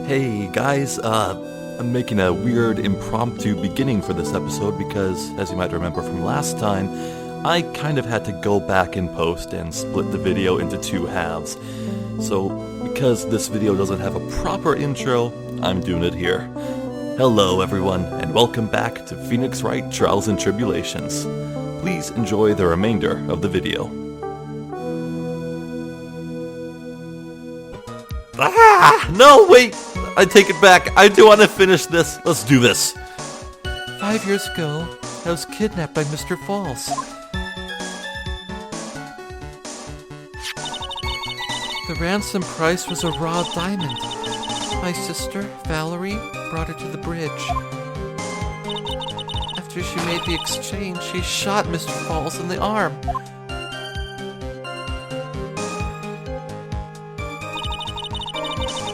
Hey guys, I'm making a weird impromptu beginning for this episode because, as you might remember from last time, I kind of had to go back in post and split the video into two halves. So, because this video doesn't have a proper intro, I'm doing it here. Hello everyone, and welcome back to Phoenix Wright Trials and Tribulations. Please enjoy the remainder of the video. No, wait! I take it back. I do want to finish this. Let's do this. 5 years ago, I was kidnapped by Mr. Falls. The ransom price was a raw diamond. My sister, Valerie, brought it to the bridge. After she made the exchange, she shot Mr. Falls in the arm.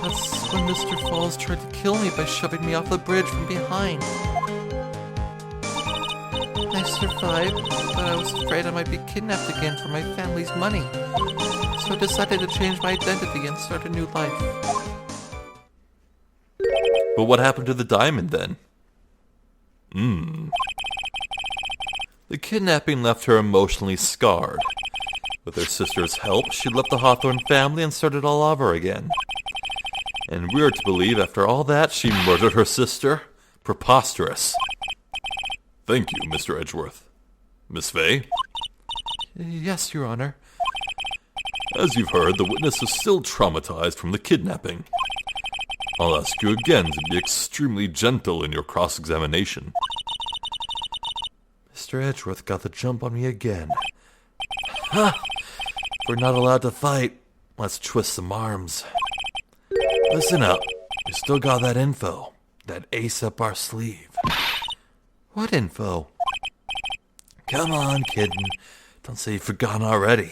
That's when Mr. Falls tried to kill me by shoving me off the bridge from behind. I survived, but I was afraid I might be kidnapped again for my family's money. So I decided to change my identity and start a new life. But what happened to the diamond then? The kidnapping left her emotionally scarred. With her sister's help, she left the Hawthorne family and started all over again. And we're to believe after all that, she murdered her sister? Preposterous. Thank you, Mr. Edgeworth. Miss Fey? Yes, Your Honor. As you've heard, the witness is still traumatized from the kidnapping. I'll ask you again to be extremely gentle in your cross-examination. Mr. Edgeworth got the jump on me again. Ha! If we're not allowed to fight, let's twist some arms. Listen up. We still got that info. That ace up our sleeve. What info? Come on, kitten. Don't say you've forgotten already.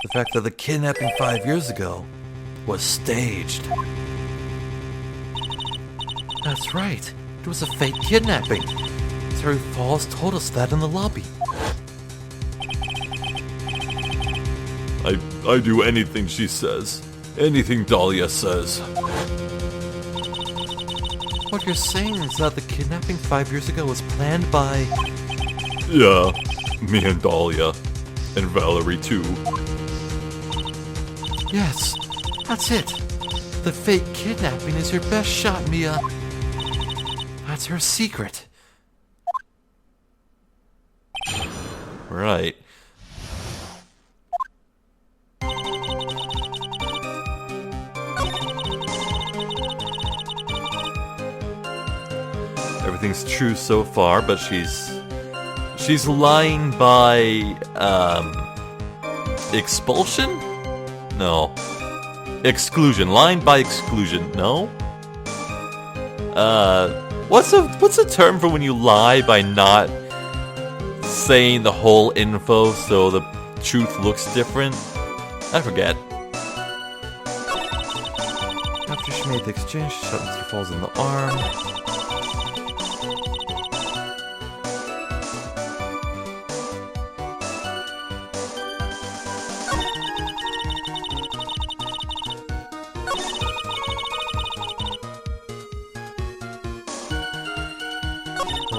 The fact that the kidnapping 5 years ago was staged. That's right. It was a fake kidnapping. Terry Falls told us that in the lobby. I do anything she says. Anything Dahlia says. What you're saying is that the kidnapping 5 years ago was planned by... Yeah, me and Dahlia. And Valerie too. Yes, that's it. The fake kidnapping is your best shot, Mia. That's her secret. Right. Everything's true so far, but she's lying by expulsion? No. Exclusion. Lying by exclusion. No? What's a term for when you lie by not saying the whole info so the truth looks different? I forget. After she made the exchange, she shot Mr. Falls in the arm.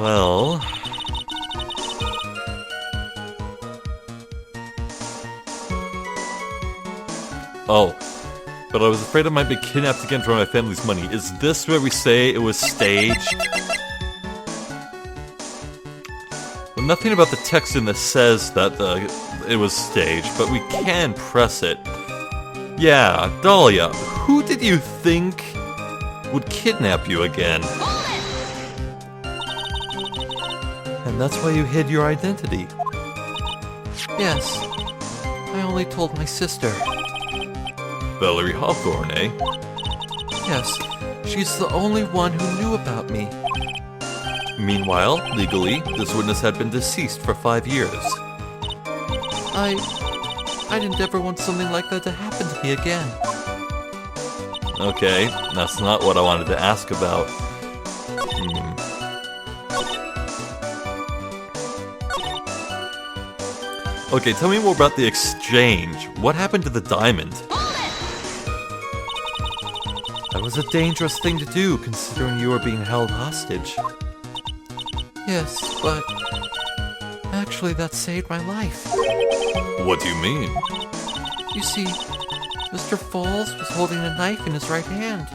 Well... Oh, but I was afraid I might be kidnapped again for my family's money. Is this where we say it was staged? Well, nothing about the text in this says that it was staged, but we can press it. Yeah, Dahlia, who did you think would kidnap you again? And that's why you hid your identity. Yes, I only told my sister. Valerie Hawthorne, eh? Yes, she's the only one who knew about me. Meanwhile, legally, this witness had been deceased for 5 years. I didn't ever want something like that to happen to me again. Okay, that's not what I wanted to ask about. Okay, tell me more about the exchange. What happened to the diamond? That was a dangerous thing to do, considering you were being held hostage. Yes, but actually that saved my life. What do you mean? You see, Mr. Falls was holding a knife in his right hand.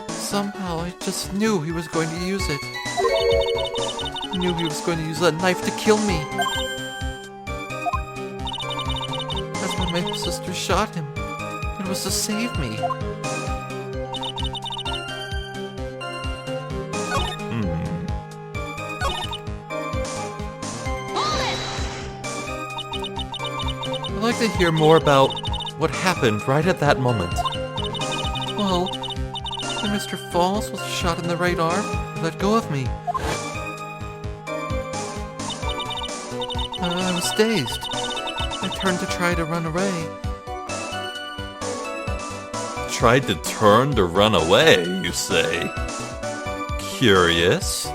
Somehow I just knew he was going to use it. I knew he was going to use that knife to kill me. That's why my sister shot him. It was to save me. I'd like to hear more about what happened right at that moment. Well, when Mr. Falls was shot in the right arm, he let go of me. I was dazed. I turned to try to run away. Tried to turn to run away, you say? Curious.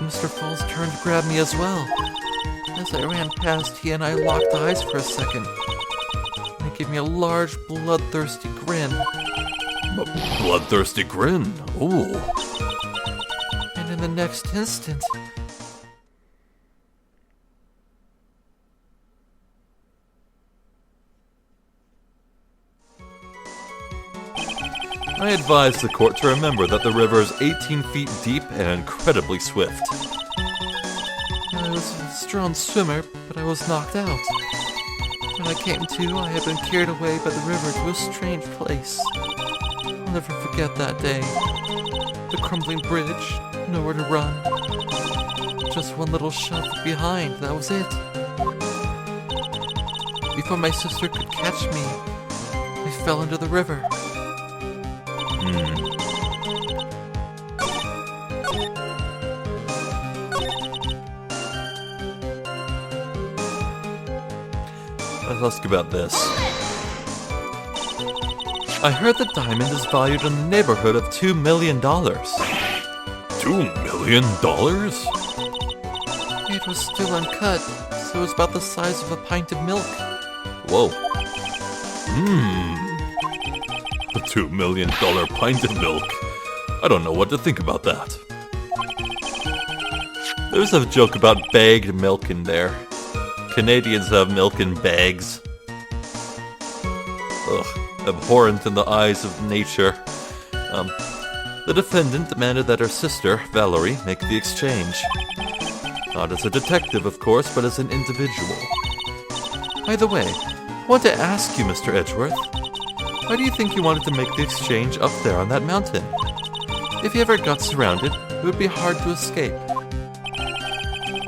Mr. Falls turned to grab me as well. As I ran past, he and I locked eyes for a second. And he gave me a large, bloodthirsty grin. Bloodthirsty grin? Ooh. And in the next instant... I advise the court to remember that the river is 18 feet deep and incredibly swift. I was a strong swimmer, but I was knocked out. When I came to, I had been carried away by the river to a strange place. I'll never forget that day. The crumbling bridge, nowhere to run. Just one little shove behind, that was it. Before my sister could catch me, I fell into the river. Let's ask about this. I heard the diamond is valued in the neighborhood of $2 million. $2 million? It was still uncut, so it was about the size of a pint of milk. Whoa. A $2 million pint of milk. I don't know what to think about that. There's a joke about bagged milk in there. Canadians have milk in bags. Ugh, abhorrent in the eyes of nature. The defendant demanded that her sister, Valerie, make the exchange. Not as a detective, of course, but as an individual. By the way, I want to ask you, Mr. Edgeworth, why do you think you wanted to make the exchange up there on that mountain? If you ever got surrounded, it would be hard to escape.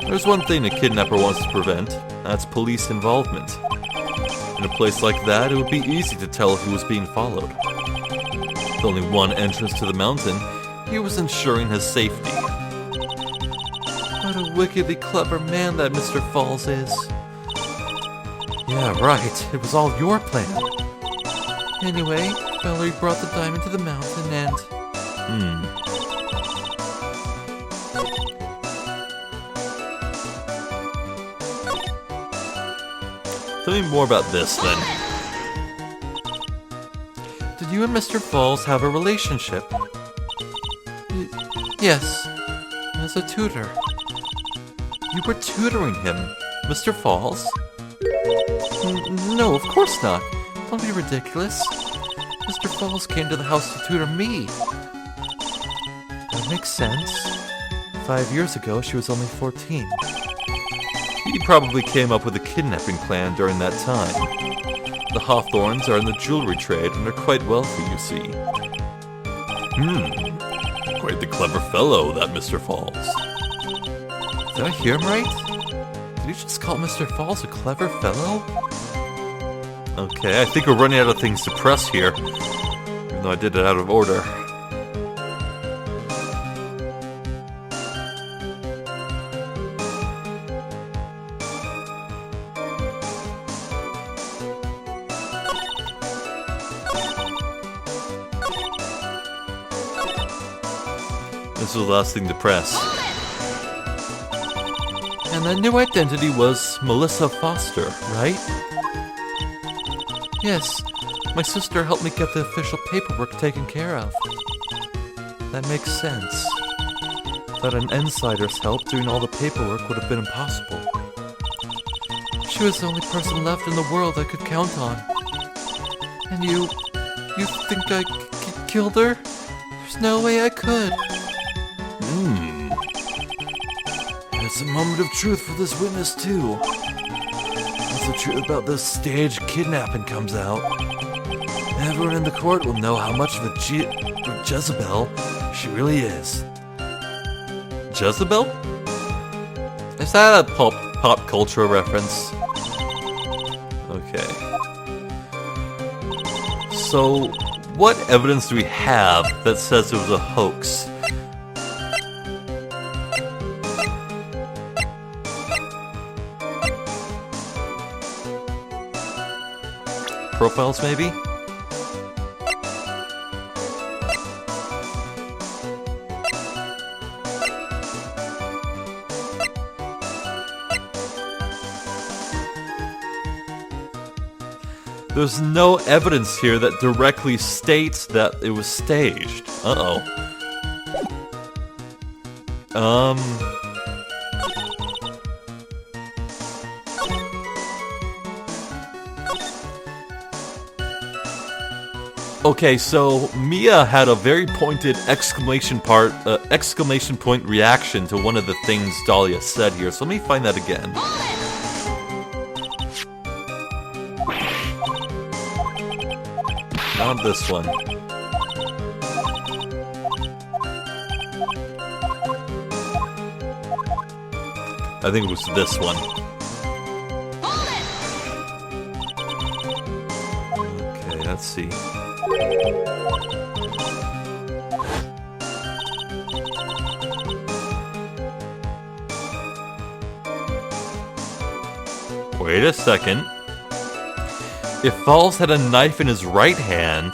There's one thing a kidnapper wants to prevent, that's police involvement. In a place like that, it would be easy to tell if he was being followed. With only one entrance to the mountain, he was ensuring his safety. What a wickedly clever man that Mr. Falls is. Yeah, right. It was all your plan. Anyway, Valerie brought the diamond to the mountain and... Tell me more about this, then. Did you and Mr. Falls have a relationship? Yes, as a tutor. You were tutoring him, Mr. Falls? No, of course not. Don't be ridiculous. Mr. Falls came to the house to tutor me. That makes sense. 5 years ago, she was only 14. He probably came up with a kidnapping plan during that time. The Hawthorns are in the jewelry trade and are quite wealthy, you see. Quite the clever fellow, that Mr. Falls. Did I hear him right? Did you just call Mr. Falls a clever fellow? Okay, I think we're running out of things to press here, even though I did it out of order. This was the last thing to press. And that new identity was Melissa Foster, right? Yes, My sister helped me get the official paperwork taken care of. That makes sense. Without an insider's help, doing all the paperwork would have been impossible. She was the only person left in the world I could count on. And you think I killed her? There's no way I could. It's a moment of truth for this witness, too. Once the truth about this staged kidnapping comes out, everyone in the court will know how much of a Jezebel she really is. Jezebel? Is that a pop culture reference? Okay. So, what evidence do we have that says it was a hoax? Profiles, maybe? There's no evidence here that directly states that it was staged. Uh-oh. Okay, so Mia had a very pointed exclamation point reaction to one of the things Dahlia said here, so let me find that again. Not this one. I think it was this one. Okay, let's see. Wait a second. If Falls had a knife in his right hand,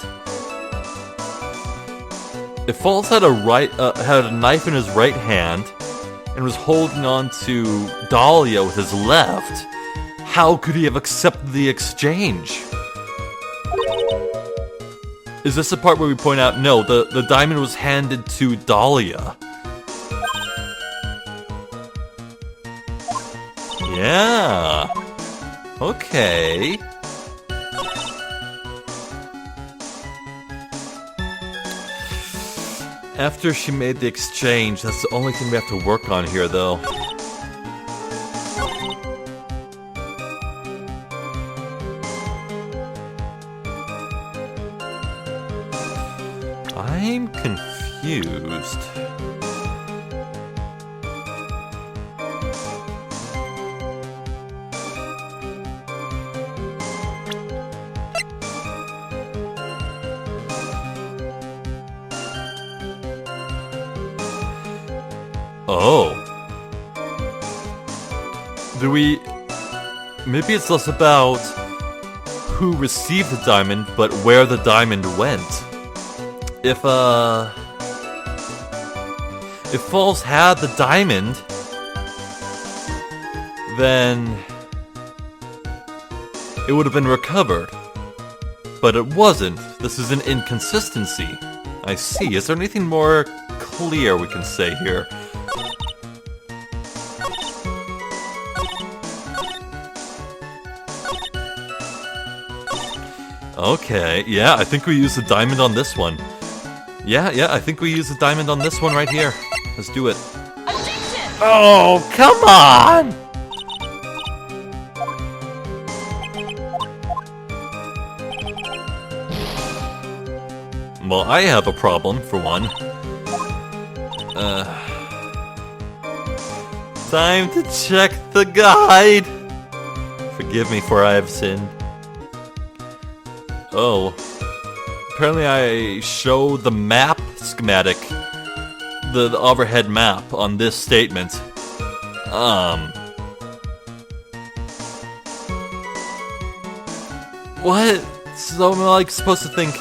if Falls had a knife in his right hand and was holding on to Dahlia with his left, how could he have accepted the exchange? Is this the part where we point out, no, the diamond was handed to Dahlia? Yeah. Okay. After she made the exchange, that's the only thing we have to work on here, though. I'm confused. Oh. Do we... Maybe it's less about who received the diamond, but where the diamond went. If Falls had the diamond, then it would have been recovered. But it wasn't. This is an inconsistency. I see. Is there anything more clear we can say here? Okay, yeah, I think we use the diamond on this one. Yeah, I think we use the diamond on this one right here. Let's do it. Addiction! Oh, come on! Well, I have a problem, for one. Time to check the guide! Forgive me for I have sinned. Oh. Apparently I show the map schematic, the overhead map on this statement. What? So I'm like supposed to think,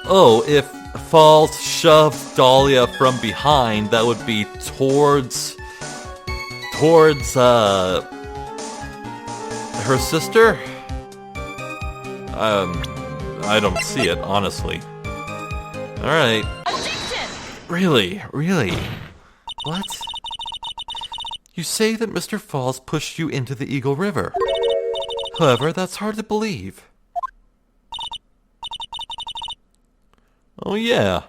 oh, if Falls shoved Dahlia from behind, that would be towards her sister? I don't see it, honestly. Alright. Really? Really? What? You say that Mr. Falls pushed you into the Eagle River. However, that's hard to believe. Oh yeah.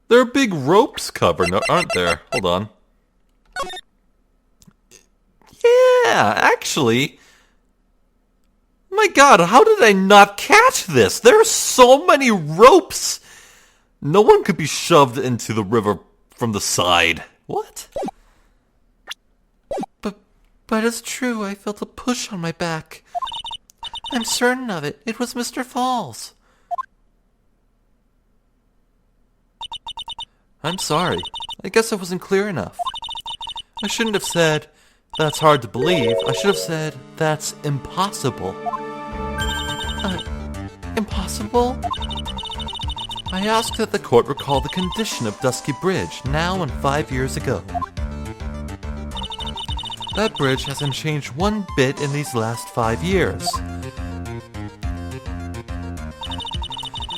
There are big ropes covered, aren't there? Hold on. Yeah, actually. My god, how did I not catch this? There are so many ropes! No one could be shoved into the river from the side. What? But it's true, I felt a push on my back. I'm certain of it. It was Mr. Falls. I'm sorry. I guess I wasn't clear enough. I shouldn't have said, that's hard to believe. I should have said, that's impossible. Impossible? I ask that the court recall the condition of Dusky Bridge, now and 5 years ago. That bridge hasn't changed one bit in these last 5 years.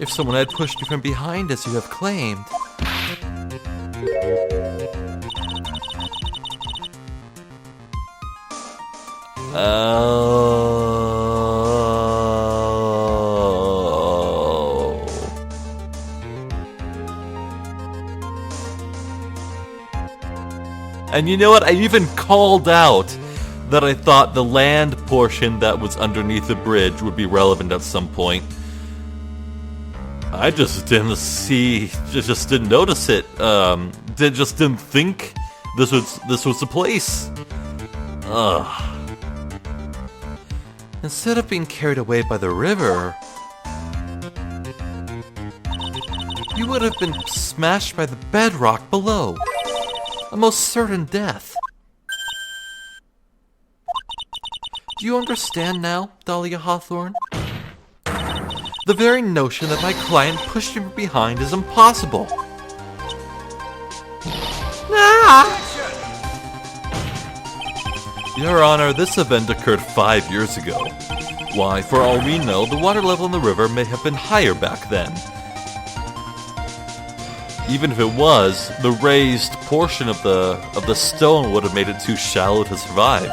If someone had pushed you from behind as you have claimed... And you know what? I even called out that I thought the land portion that was underneath the bridge would be relevant at some point. I just didn't see, just didn't notice it. Just didn't think this was the place. Ugh. Instead of being carried away by the river, you would have been smashed by the bedrock below. A most certain death. Do you understand now, Dahlia Hawthorne? The very notion that my client pushed you from behind is impossible. Your Honor, this event occurred 5 years ago. Why, for all we know, the water level in the river may have been higher back then. Even if it was, the raised portion of the stone would have made it too shallow to survive.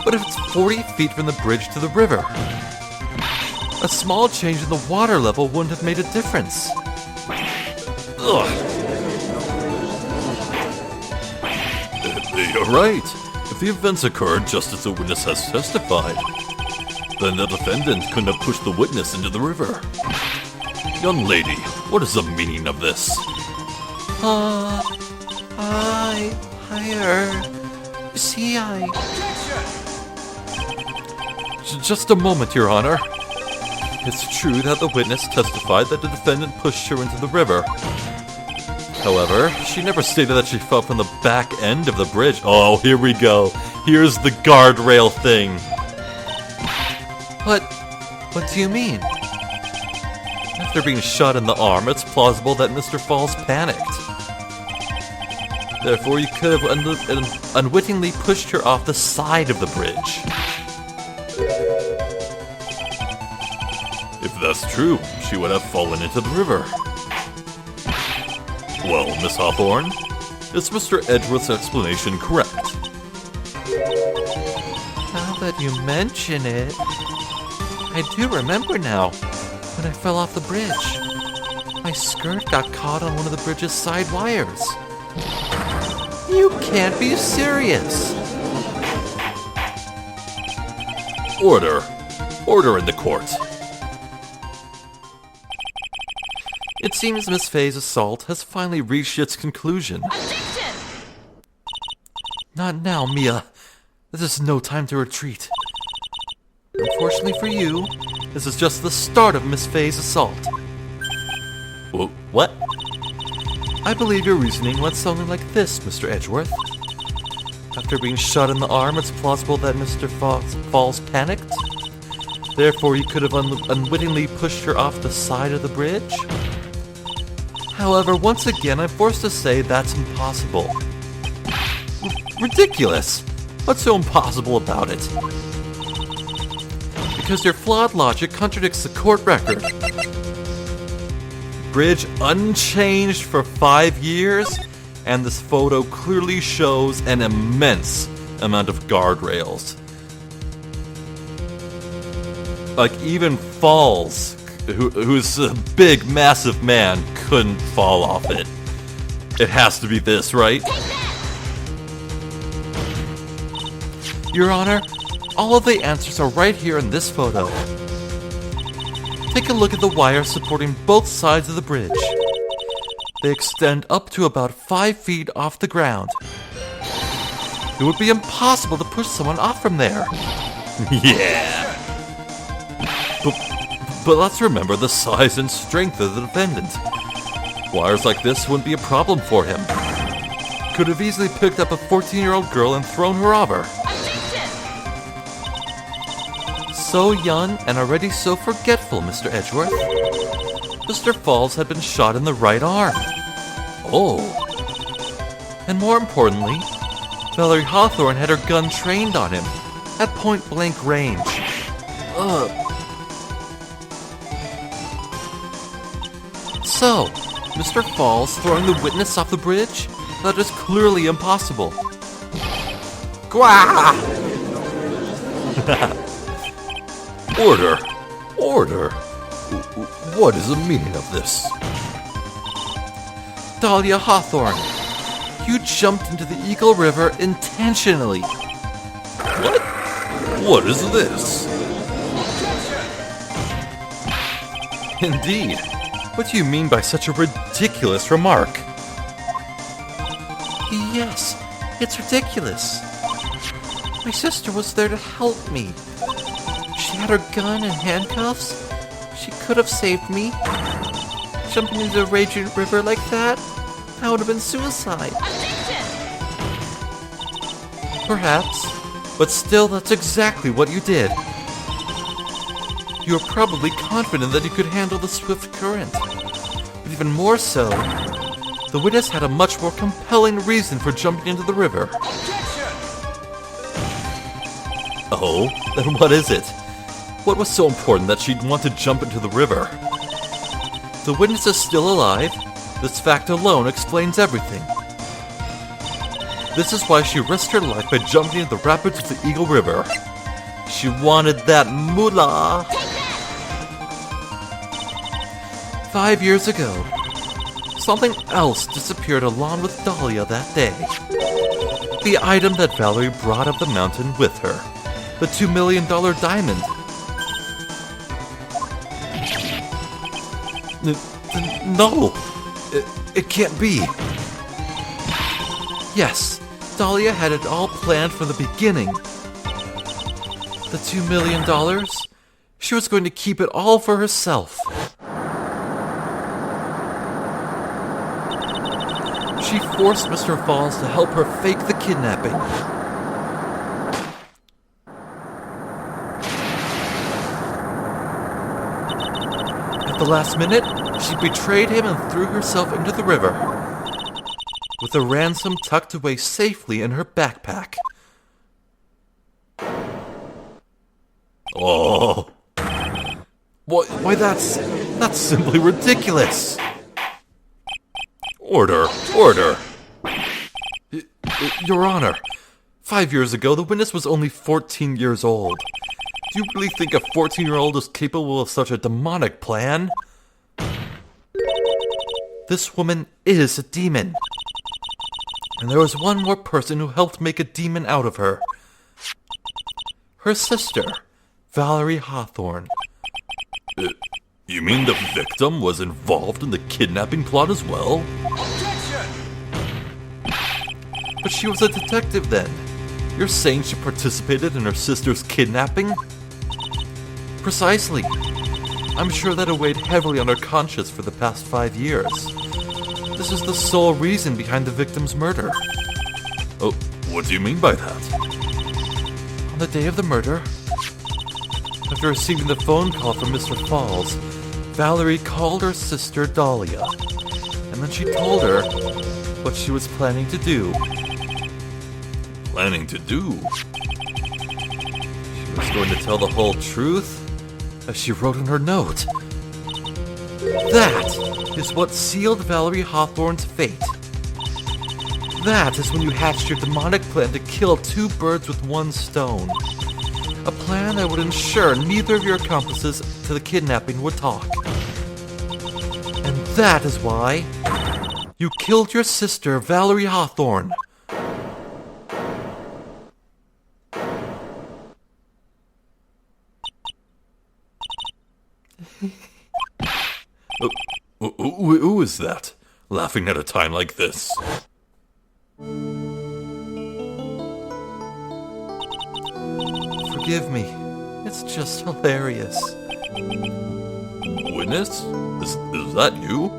But if it's 40 feet from the bridge to the river, a small change in the water level wouldn't have made a difference. Ugh. You're right. If the events occurred just as the witness has testified, then the defendant couldn't have pushed the witness into the river. Young lady, what is the meaning of this? Just a moment, Your Honor. It's true that the witness testified that the defendant pushed her into the river. However, she never stated that she fell from the back end of the bridge. Oh, here we go. Here's the guardrail thing. What do you mean? After being shot in the arm, it's plausible that Mr. Falls panicked. Therefore, you could have unwittingly pushed her off the side of the bridge. If that's true, she would have fallen into the river. Well, Miss Hawthorne, is Mr. Edgeworth's explanation correct? Now that you mention it, I do remember now. When I fell off the bridge, my skirt got caught on one of the bridge's side wires. You can't be serious! Order. Order in the court. It seems Miss Fey's assault has finally reached its conclusion. Objection! Not now, Mia. This is no time to retreat. Unfortunately for you, this is just the start of Miss Fey's assault. What? I believe your reasoning went something like this, Mr. Edgeworth. After being shot in the arm, it's plausible that Mr. Falls panicked. Therefore, you could have unwittingly pushed her off the side of the bridge. However, once again, I'm forced to say that's impossible. Ridiculous! What's so impossible about it? Because your flawed logic contradicts the court record. Bridge unchanged for 5 years, and this photo clearly shows an immense amount of guardrails. Like, even Falls, who's a big, massive man, couldn't fall off it. It has to be this, right? Your Honor, all of the answers are right here in this photo. Take a look at the wires supporting both sides of the bridge. They extend up to about 5 feet off the ground. It would be impossible to push someone off from there. Yeah. But let's remember the size and strength of the defendant. Wires like this wouldn't be a problem for him. Could have easily picked up a 14-year-old girl and thrown her over. So young and already so forgetful, Mr. Edgeworth. Mr. Falls had been shot in the right arm. Oh. And more importantly, Valerie Hawthorne had her gun trained on him at point-blank range. So, Mr. Falls throwing the witness off the bridge? That is clearly impossible. Gwah! Order! Order! What is the meaning of this? Dahlia Hawthorne, you jumped into the Eagle River intentionally. What? What is this? Indeed. What do you mean by such a ridiculous remark? Yes, it's ridiculous. My sister was there to help me. She had her gun and handcuffs. She could have saved me. Jumping into the raging river like that would have been suicide. Perhaps, but still that's exactly what you did. You were probably confident that you could handle the swift current. But even more so, the witness had a much more compelling reason for jumping into the river. Oh, then what is it? What was so important that she'd want to jump into the river? The witness is still alive. This fact alone explains everything. This is why she risked her life by jumping into the rapids of the Eagle River. She wanted that moolah. 5 years ago, something else disappeared along with Dahlia that day. The item that Valerie brought up the mountain with her. The $2 million diamond. No! It can't be! Yes, Dahlia had it all planned from the beginning. The $2 million? She was going to keep it all for herself. She forced Mr. Falls to help her fake the kidnapping. At the last minute, she betrayed him and threw herself into the river, with the ransom tucked away safely in her backpack. Oh. Why that's simply ridiculous. Order! Order! Your Honor, 5 years ago, the witness was only 14 years old. Do you really think a 14-year-old is capable of such a demonic plan? This woman is a demon. And there was one more person who helped make a demon out of her. Her sister, Valerie Hawthorne. You mean the victim was involved in the kidnapping plot as well? But she was a detective then. You're saying she participated in her sister's kidnapping? Precisely. I'm sure that it weighed heavily on her conscience for the past 5 years. This is the sole reason behind the victim's murder. Oh, what do you mean by that? On the day of the murder, after receiving the phone call from Mr. Falls, Valerie called her sister Dahlia, and then she told her what she was planning to do. Planning to do? She She's going to tell the whole truth, as she wrote in her note. That is what sealed Valerie Hawthorne's fate. That is when you hatched your demonic plan to kill two birds with one stone. A plan that would ensure neither of your accomplices to the kidnapping would talk. And that is why you killed your sister, Valerie Hawthorne. Who is that, laughing at a time like this? Forgive me. It's just hilarious. Witness? Is that you?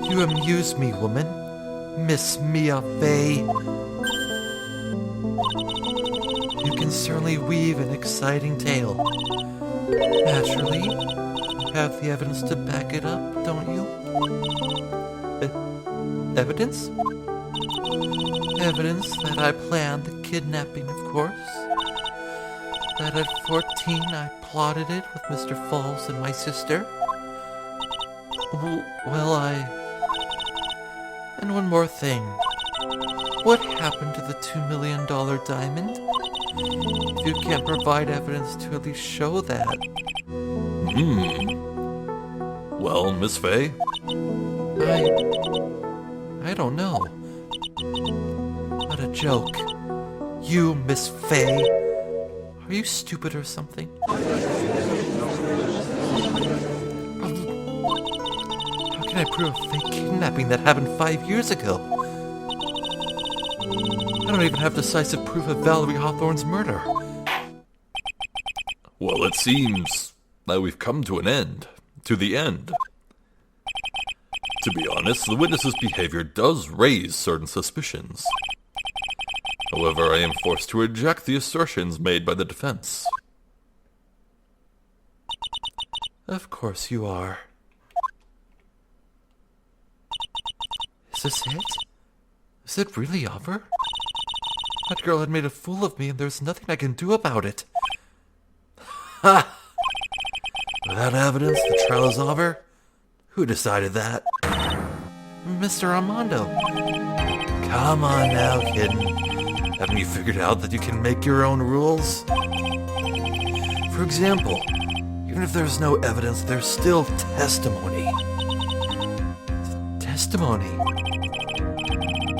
You amuse me, woman. Miss Mia Fey. You can certainly weave an exciting tale. Naturally, you have the evidence to back it up, don't you? Evidence? Evidence that I planned the kidnapping, of course. That at 14 I plotted it with Mr. Falls and my sister. Well, And one more thing. What happened to the $2 million diamond? If you can't provide evidence to at least show that. Well, Miss Fey? I don't know. What a joke. You, Miss Fey. Are you stupid or something? How can I prove a fake kidnapping that happened 5 years ago? I don't even have decisive proof of Valerie Hawthorne's murder. Well, it seems that we've come to an end. To the end. To be honest, the witness's behavior does raise certain suspicions. However, I am forced to reject the assertions made by the defense. Of course you are. Is this it? Is it really over? That girl had made a fool of me and there's nothing I can do about it. Ha! Without evidence, the trial is over? Who decided that? Mr. Armando. Come on now, kitten. Haven't you figured out that you can make your own rules? For example, even if there's no evidence, there's still testimony. Testimony?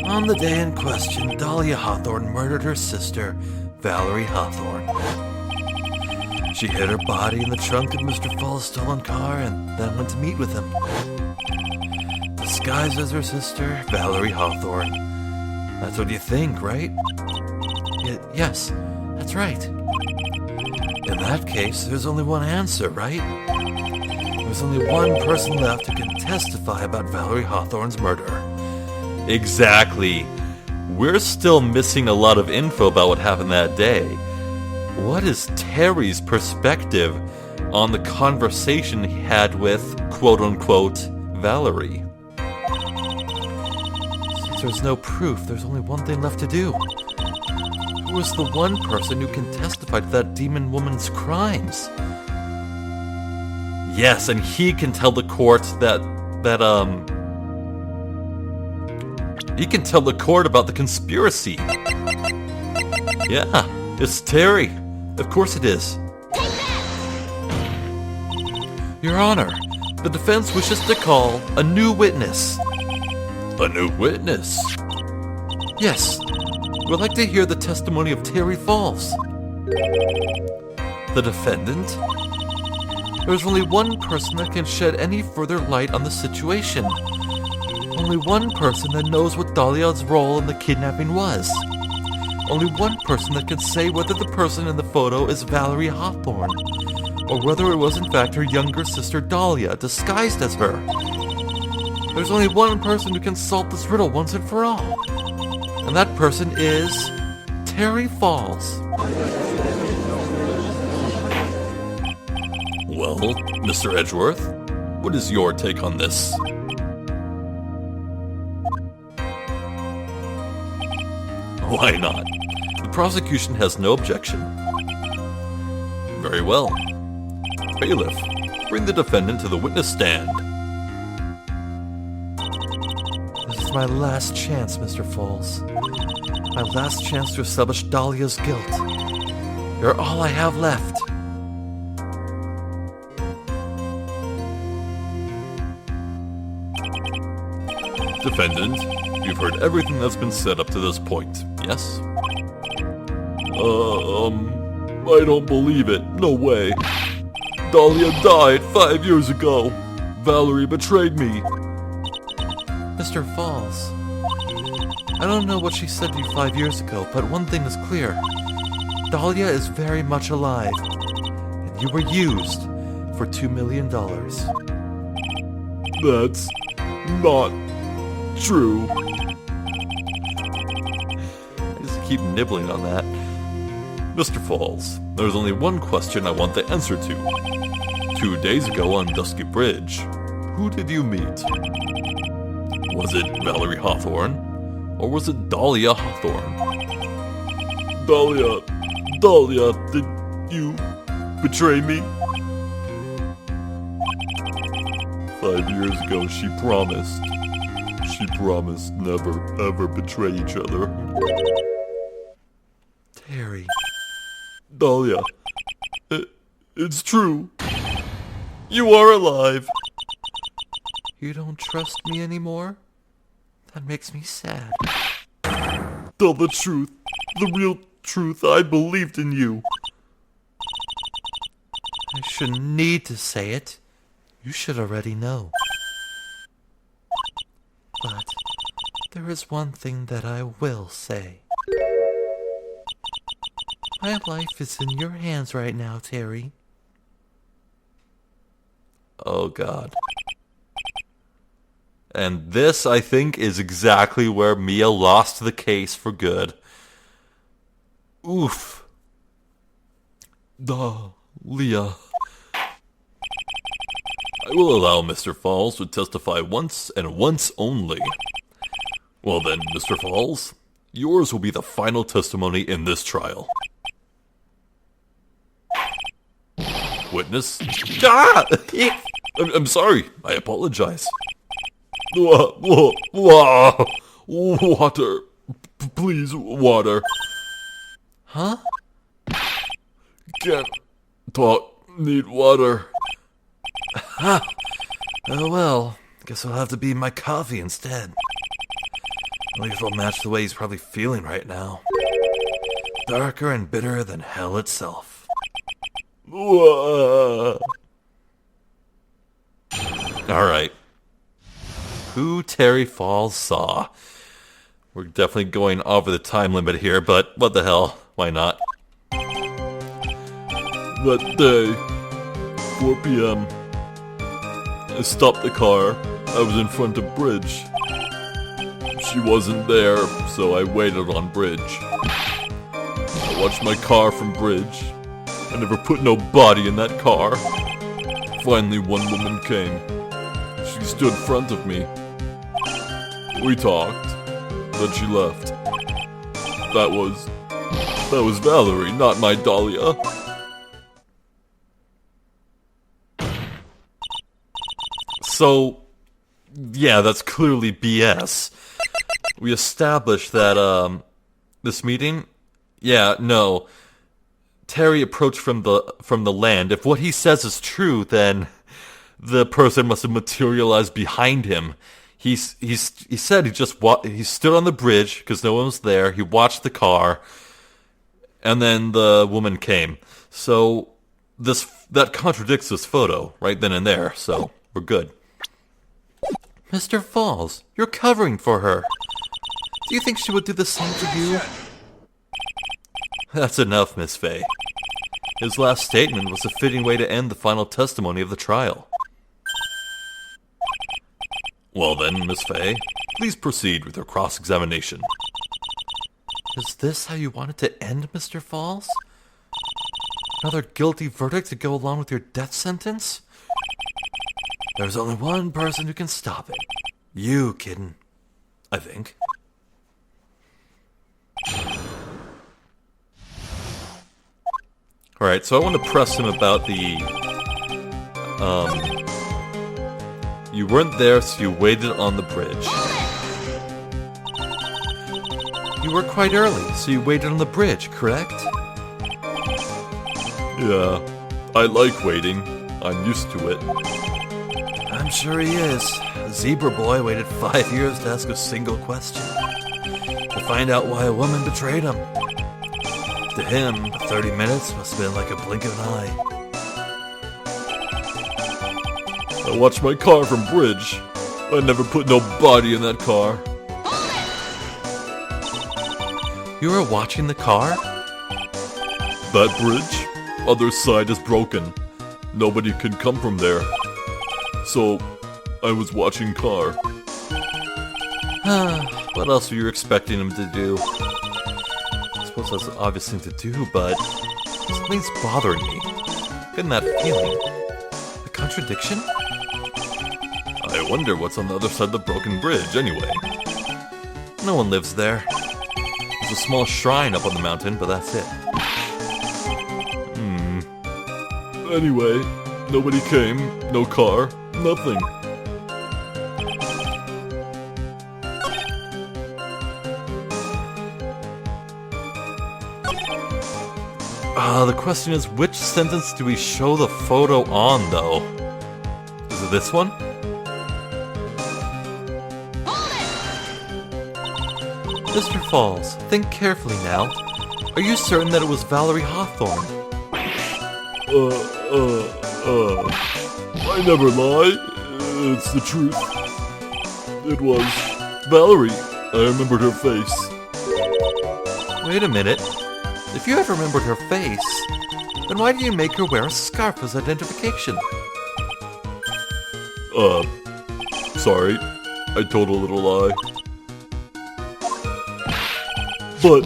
On the day in question, Dahlia Hawthorne murdered her sister, Valerie Hawthorne. She hid her body in the trunk of Mr. Fall's stolen car and then went to meet with him. Disguised as her sister, Valerie Hawthorne. That's what you think, right? Yes, that's right. In that case, there's only one answer, right? There's only one person left who can testify about Valerie Hawthorne's murder. Exactly. We're still missing a lot of info about what happened that day. What is Terry's perspective on the conversation he had with, quote-unquote, Valerie? Since there's no proof, there's only one thing left to do. Who is the one person who can testify to that demon woman's crimes? Yes, and he can tell the court he can tell the court about the conspiracy. Yeah, it's Terry. Of course it is. Your Honor, the defense wishes to call a new witness. A new witness? Yes. We'd like to hear the testimony of Terry Falls. The defendant? There's only one person that can shed any further light on the situation. Only one person that knows what Dahlia's role in the kidnapping was. Only one person that can say whether the person in the photo is Valerie Hawthorne, or whether it was in fact her younger sister Dahlia, disguised as her. There's only one person who can solve this riddle once and for all. And that person is Terry Falls. Well, Mr. Edgeworth, what is your take on this? Why not? The prosecution has no objection. Very well. Bailiff, bring the defendant to the witness stand. This is my last chance, Mr. Falls. My last chance to establish Dahlia's guilt. You're all I have left. Defendant, you've heard everything that's been said up to this point, yes? I don't believe it. No way. Dahlia died 5 years ago. Valerie betrayed me. Mr. Falls, I don't know what she said to you 5 years ago, but one thing is clear. Dahlia is very much alive, and you were used for $2 million. That's not true. I just keep nibbling on that. Mr. Falls, there's only one question I want the answer to. 2 days ago on Dusky Bridge, who did you meet? Was it Valerie Hawthorne, or was it Dahlia Hawthorne? Dahlia, did you betray me? 5 years ago, she promised never, ever betray each other. Terry. Dahlia, it's true. You are alive. You don't trust me anymore? That makes me sad. Tell the truth, the real truth. I believed in you. I shouldn't need to say it. You should already know. But there is one thing that I will say. My life is in your hands right now, Terry. Oh, God. And this, I think, is exactly where Mia lost the case for good. Oof. Dahlia. I will allow Mr. Falls to testify once and once only. Well then, Mr. Falls, yours will be the final testimony in this trial. Witness? Ah! I'm sorry. I apologize. Water. Please, water. Huh? Can't talk. Need water. Oh well, guess I'll have to be my coffee instead. At least it'll match the way he's probably feeling right now. Darker and bitterer than hell itself. Alright. Who Terry Falls saw. We're definitely going over the time limit here, but what the hell? Why not? That day, 4 p.m., I stopped the car. I was in front of Bridge. She wasn't there, so I waited on Bridge. I watched my car from Bridge. I never put no body in that car. Finally, one woman came. She stood in front of me. We talked. Then she left. That was Valerie, not my Dahlia. So, yeah, that's clearly BS. We established that, this meeting? Yeah, no. Terry approached from the land. If what he says is true, then the person must have materialized behind him. He said he stood on the bridge because no one was there. He watched the car, and then the woman came. So that contradicts this photo right then and there. So we're good. Mr. Falls, you're covering for her. Do you think she would do the same to you? That's enough, Miss Fey. His last statement was a fitting way to end the final testimony of the trial. Well then, Miss Fey, please proceed with your cross-examination. Is this how you want it to end, Mr. Falls? Another guilty verdict to go along with your death sentence? There's only one person who can stop it. You, kidden. I think. Alright, so I want to press him about the... You weren't there, so you waited on the bridge. You were quite early, so you waited on the bridge, correct? Yeah, I like waiting. I'm used to it. I'm sure he is. The zebra boy waited 5 years to ask a single question. To find out why a woman betrayed him. To him, 30 minutes must have been like a blink of an eye. I watched my car from bridge. I never put no body in that car. You were watching the car? That bridge? Other side is broken. Nobody can come from there. So, I was watching car. What else were you expecting him to do? I suppose that's an obvious thing to do, but something's bothering me. Getting that feeling. A contradiction? I wonder what's on the other side of the broken bridge, anyway. No one lives there. There's a small shrine up on the mountain, but that's it. Anyway, nobody came, no car, nothing. The question is, which sentence do we show the photo on, though? Is it this one? Mr. Falls, think carefully now. Are you certain that it was Valerie Hawthorne? I never lie. It's the truth. It was Valerie. I remembered her face. Wait a minute. If you have remembered her face, then why do you make her wear a scarf as identification? Sorry. I told a little lie. But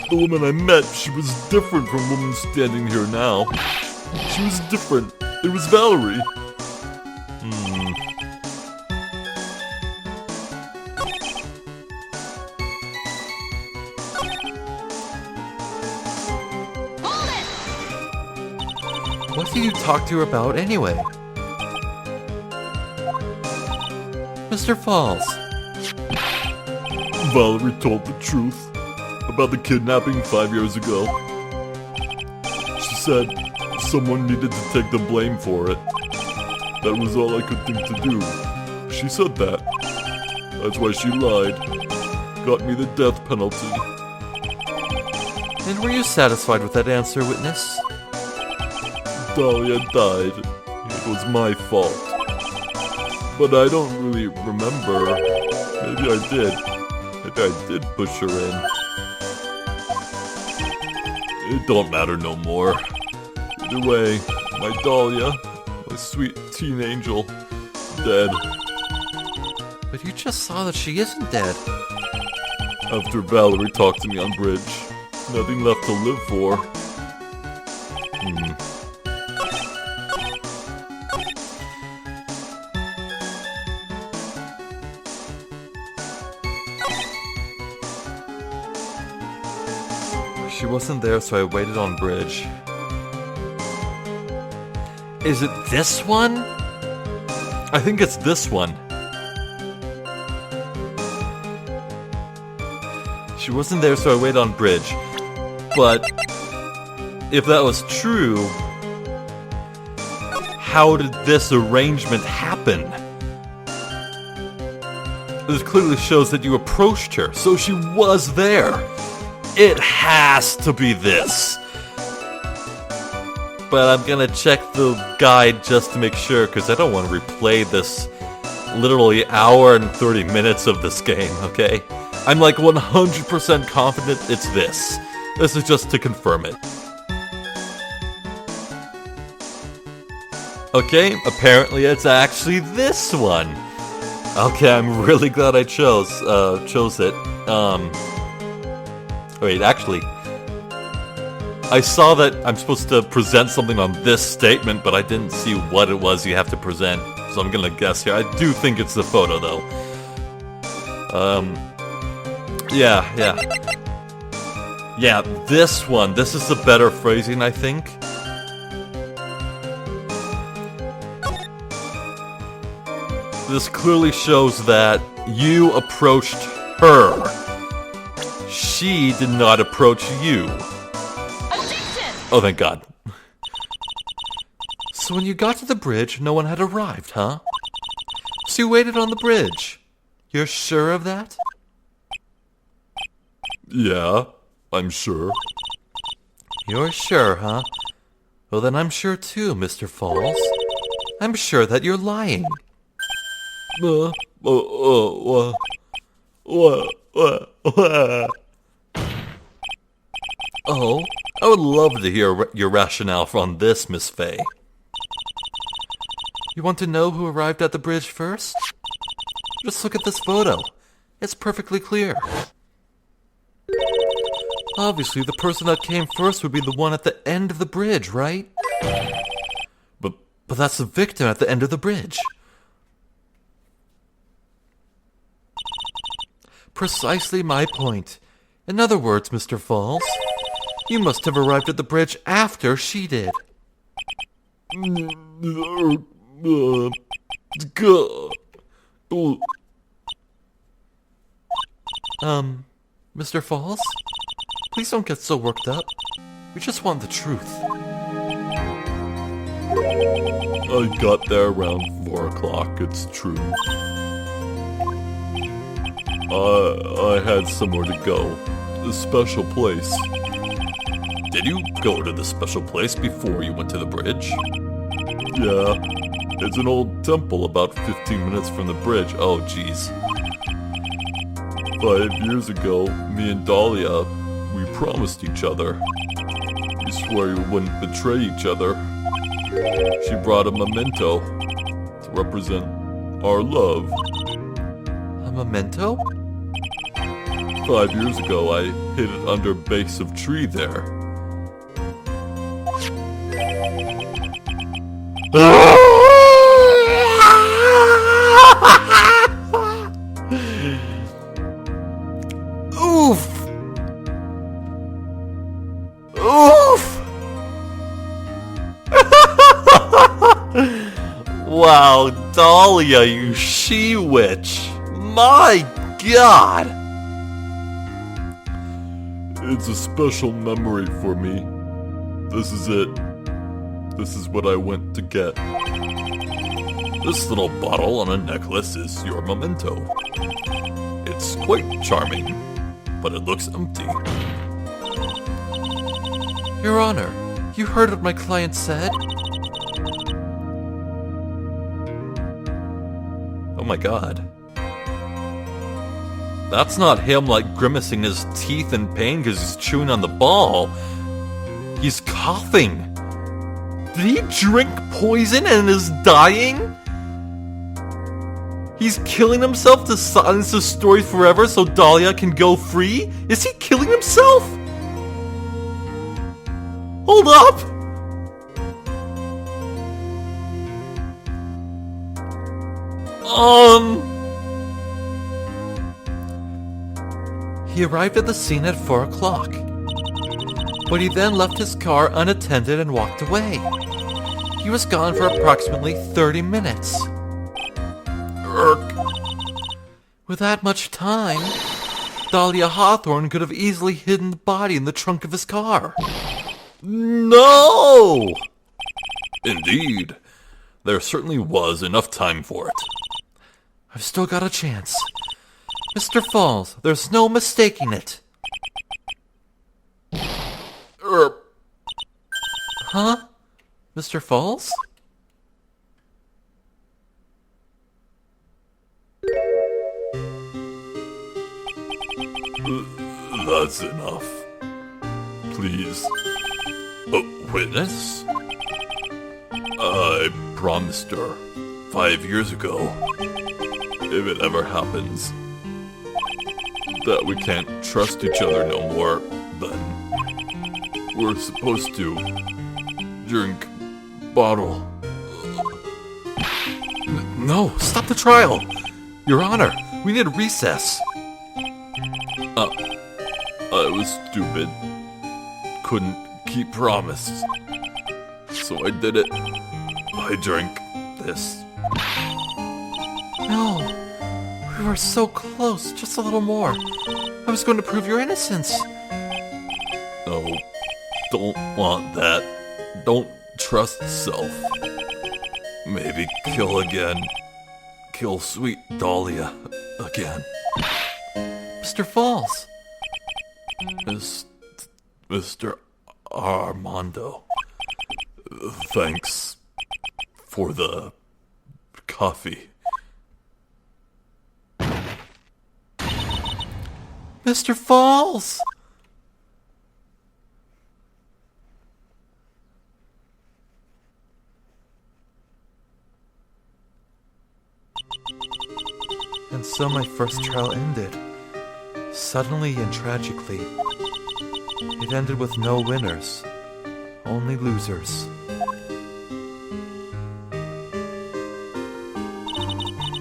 the woman I met, she was different from the woman standing here now. She was different. It was Valerie. What did you talk to her about anyway? Mr. Falls. Valerie told the truth about the kidnapping 5 years ago. She said someone needed to take the blame for it. That was all I could think to do. She said that. That's why she lied. Got me the death penalty. And were you satisfied with that answer, witness? Dahlia died. It was my fault. But I don't really remember. Maybe I did. Maybe I did push her in. It don't matter no more. Either way, my Dahlia, my sweet teen angel, dead. But you just saw that she isn't dead. After Valerie talked to me on bridge, nothing left to live for. She wasn't there, so I waited on bridge. Is it this one? I think it's this one. She wasn't there, so I waited on bridge. But if that was true, how did this arrangement happen? This clearly shows that you approached her, so she was there. It has to be this. But I'm gonna check the guide just to make sure, because I don't want to replay this literally hour and 30 minutes of this game, okay? I'm like 100% confident it's this. This is just to confirm it. Okay, apparently it's actually this one. Okay, I'm really glad I chose it. Wait, actually, I saw that I'm supposed to present something on this statement, but I didn't see what it was you have to present, so I'm gonna guess here. I do think it's the photo, though. Yeah, this one. This is the better phrasing, I think. This clearly shows that you approached her. She did not approach you. Objection! Oh, thank God. So when you got to the bridge, no one had arrived, huh? So you waited on the bridge. You're sure of that? Yeah, I'm sure. You're sure, huh? Well, then I'm sure too, Mr. Falls. I'm sure that you're lying. What? Oh, I would love to hear your rationale on this, Miss Fey. You want to know who arrived at the bridge first? Just look at this photo. It's perfectly clear. Obviously, the person that came first would be the one at the end of the bridge, right? But that's the victim at the end of the bridge. Precisely my point. In other words, Mr. Falls, you must have arrived at the bridge after she did. Mr. Falls? Please don't get so worked up. We just want the truth. I got there around 4 o'clock, it's true. I had somewhere to go. A special place. Did you go to the special place before you went to the bridge? Yeah. It's an old temple about 15 minutes from the bridge. Oh, jeez. 5 years ago, me and Dahlia, we promised each other. We swore we wouldn't betray each other. She brought a memento to represent our love. A memento? 5 years ago, I hid it under base of tree there. Oof! Oof! Wow, Dahlia, you she-witch! My God! It's a special memory for me. This is it. This is what I went to get. This little bottle on a necklace is your memento. It's quite charming, but it looks empty. Your Honor, you heard what my client said? Oh my God. That's not him like grimacing his teeth in pain because he's chewing on the ball. He's coughing. Did he drink poison and is dying? He's killing himself to silence the story forever so Dahlia can go free? Is he killing himself? Hold up! He arrived at the scene at 4 o'clock. But he then left his car unattended and walked away. He was gone for approximately 30 minutes. With that much time, Dahlia Hawthorne could have easily hidden the body in the trunk of his car. No! Indeed, there certainly was enough time for it. I've still got a chance. Mr. Falls, there's no mistaking it. Huh? Mr. Falls? That's enough. Please. A witness? I promised her 5 years ago, if it ever happens, that we can't trust each other no more, then we're supposed to drink bottle. No, stop the trial! Your Honor, we need a recess. I was stupid. Couldn't keep promise. So I did it. I drank this. No. We were so close. Just a little more. I was going to prove your innocence. No, don't want that. Don't trust self. Maybe kill again. Kill sweet Dahlia again. Mr. Falls. Mr. Armando. Thanks for the coffee. Mr. Falls! And so my first trial ended. Suddenly and tragically. It ended with no winners, only losers.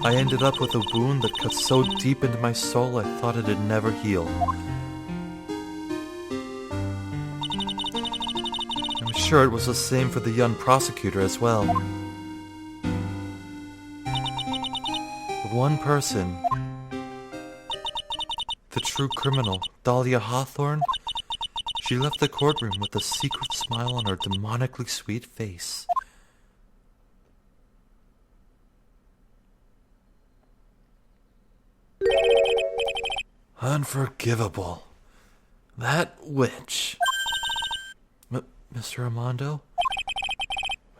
I ended up with a wound that cut so deep into my soul I thought it'd never heal. I'm sure it was the same for the young prosecutor as well. The one person, the true criminal, Dahlia Hawthorne, she left the courtroom with a secret smile on her demonically sweet face. Unforgivable. That witch. Mr. Armando?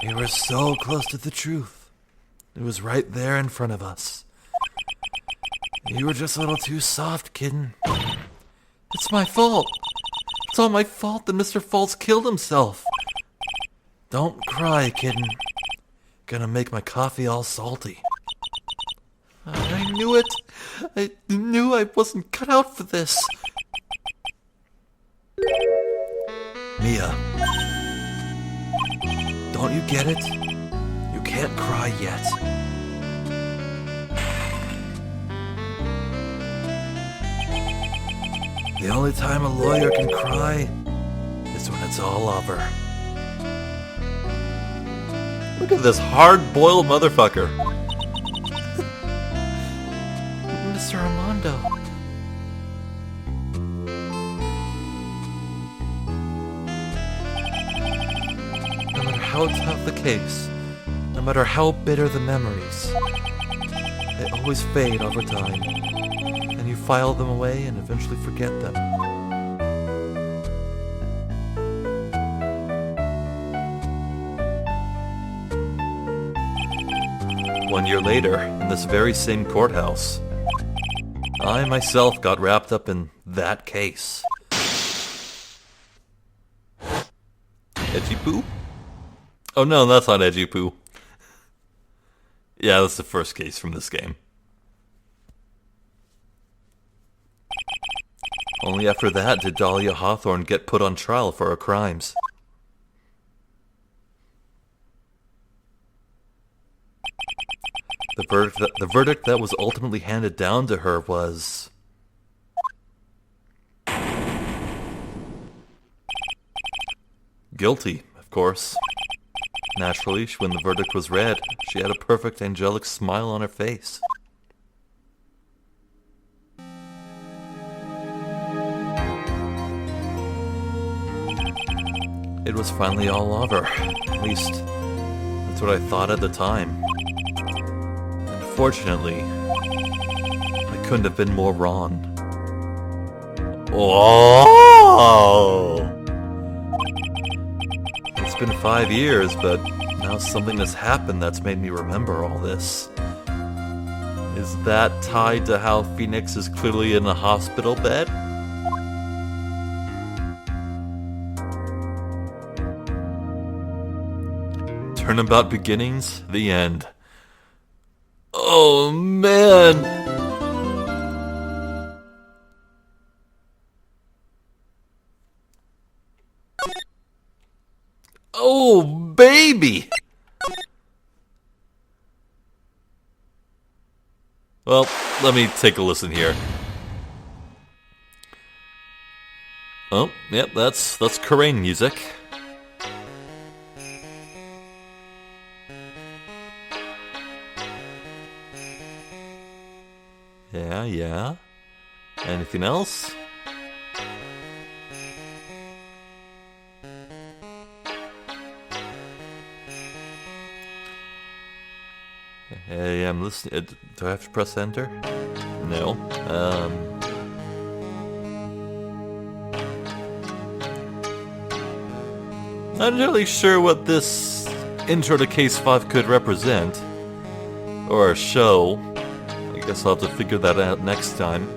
We were so close to the truth. It was right there in front of us. You were just a little too soft, kitten. It's my fault. It's all my fault that Mr. Falls killed himself. Don't cry, kitten. Gonna make my coffee all salty. I knew it. I knew I wasn't cut out for this. Mia. Don't you get it? You can't cry yet. The only time a lawyer can cry is when it's all over. Look at this hard-boiled motherfucker. Mr. Armando. No matter how tough the case, no matter how bitter the memories, they always fade over time. And you file them away and eventually forget them. 1 year later, in this very same courthouse, I myself got wrapped up in that case. Edgy Poo? Oh no, that's not Edgy Poo. Yeah, that's the first case from this game. Only after that did Dahlia Hawthorne get put on trial for her crimes. The verdict that was ultimately handed down to her was... guilty, of course. Naturally, when the verdict was read, she had a perfect angelic smile on her face. It was finally all over. At least, that's what I thought at the time. Unfortunately, I couldn't have been more wrong. Oh! It's been 5 years, but now something has happened that's made me remember all this. Is that tied to how Phoenix is clearly in a hospital bed? Turnabout beginnings, the end. Oh, man! Oh, baby! Well, let me take a listen here. Oh, yep, that's Korean music. Yeah. Anything else? Hey, I'm listening. Do I have to press enter? No. Not really sure what this intro to Case 5 could represent. Or show. I guess I'll have to figure that out next time.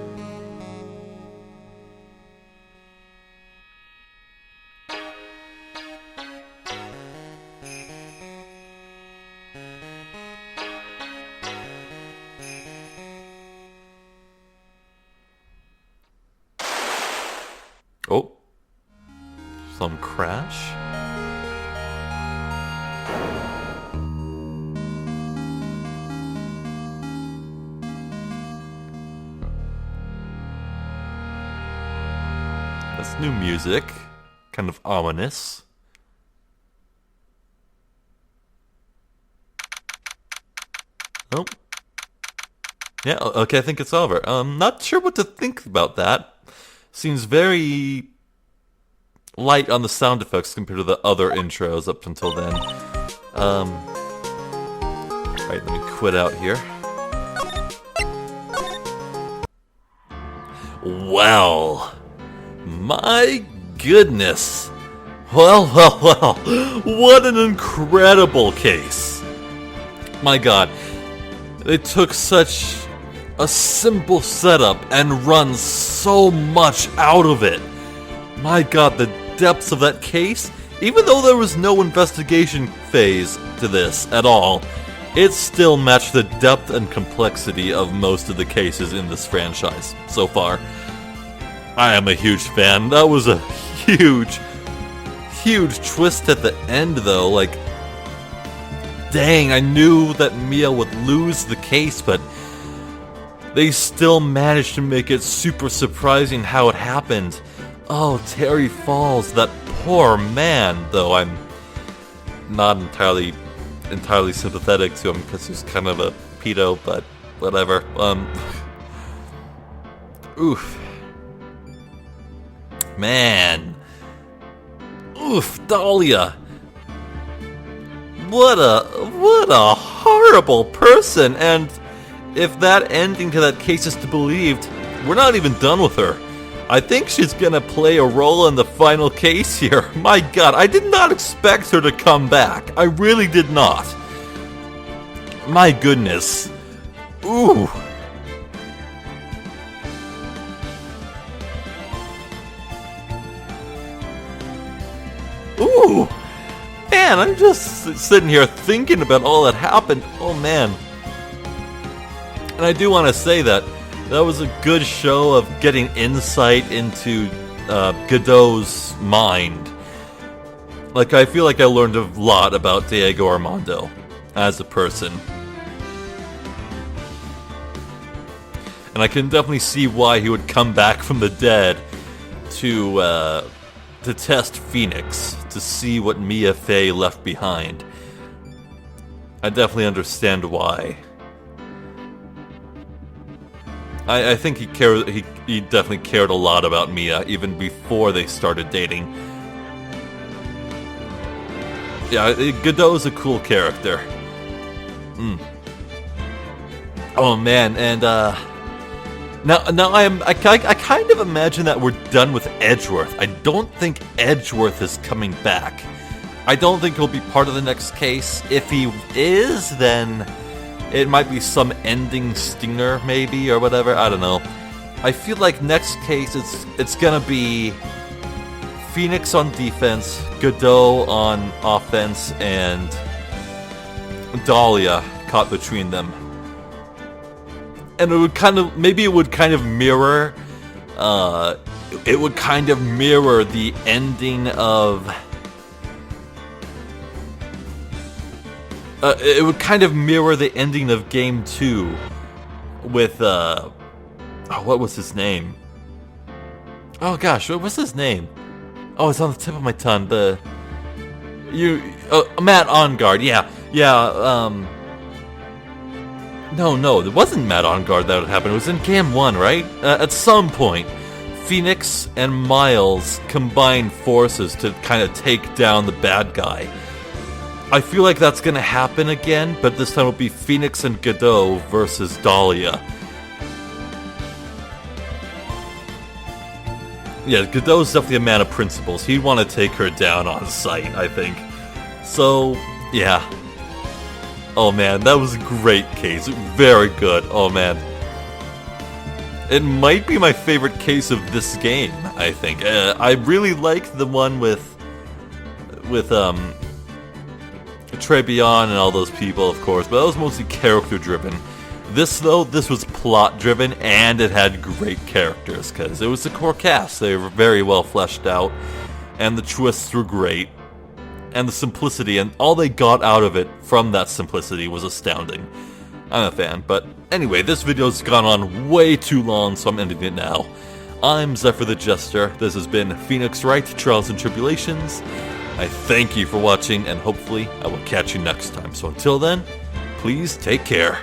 Oh. Some crash? That's new music. Kind of ominous. Oh. Yeah, okay, I think it's over. Not sure what to think about that. Seems very light on the sound effects compared to the other intros up until then. Right, let me quit out here. Well, my goodness. Well, what an incredible case. My god, they took such a simple setup and run so much out of it. My god, the depths of that case, even though there was no investigation phase to this at all, it still matched the depth and complexity of most of the cases in this franchise so far. I am a huge fan. That was a huge twist at the end though. Like, dang, I knew that Mia would lose the case, but they still managed to make it super surprising how it happened. Oh, Terry Falls, that poor man, though I'm not entirely sympathetic to him because he's kind of a pedo, but whatever. Oof. Man. Oof, Dahlia. What a horrible person, and if that ending to that case is to be believed, we're not even done with her. I think she's gonna play a role in the final case here. My god, I did not expect her to come back. I really did not. My goodness. Ooh. Ooh. Man, I'm just sitting here thinking about all that happened. Oh man. And I do want to say that was a good show of getting insight into Godot's mind. Like, I feel like I learned a lot about Diego Armando as a person. And I can definitely see why he would come back from the dead to test Phoenix, to see what Mia Fey left behind. I definitely understand why. I think he cared. He definitely cared a lot about Mia even before they started dating. Yeah, Godot's a cool character. Oh man, and now I kind of imagine that we're done with Edgeworth. I don't think Edgeworth is coming back. I don't think he'll be part of the next case. If he is, then it might be some ending stinger, maybe, or whatever. I don't know. I feel like next case, it's gonna be Phoenix on defense, Godot on offense, and Dahlia caught between them. And it would kind of mirror. It would kind of mirror the ending of. It would kind of mirror the ending of Game 2 with, what was his name? Oh gosh, what was his name? Oh, it's on the tip of my tongue. Matt Onguard, yeah, No, it wasn't Mad on Guard that would happen. It was in Cam 1, right? At some point, Phoenix and Miles combine forces to kind of take down the bad guy. I feel like that's going to happen again, but this time it'll be Phoenix and Godot versus Dahlia. Yeah, Godot's definitely a man of principles. He'd want to take her down on sight, I think. So, yeah. Oh man, that was a great case. Very good. Oh man. It might be my favorite case of this game, I think. I really liked the one with Trebion and all those people, of course, but that was mostly character-driven. This, though, this was plot-driven, and it had great characters, because it was the core cast. They were very well fleshed out, and the twists were great. And the simplicity, and all they got out of it from that simplicity was astounding. I'm a fan, but anyway, this video's gone on way too long, so I'm ending it now. I'm Zephyr the Jester. This has been Phoenix Wright Trials and Tribulations. I thank you for watching, and hopefully I will catch you next time. So until then, please take care.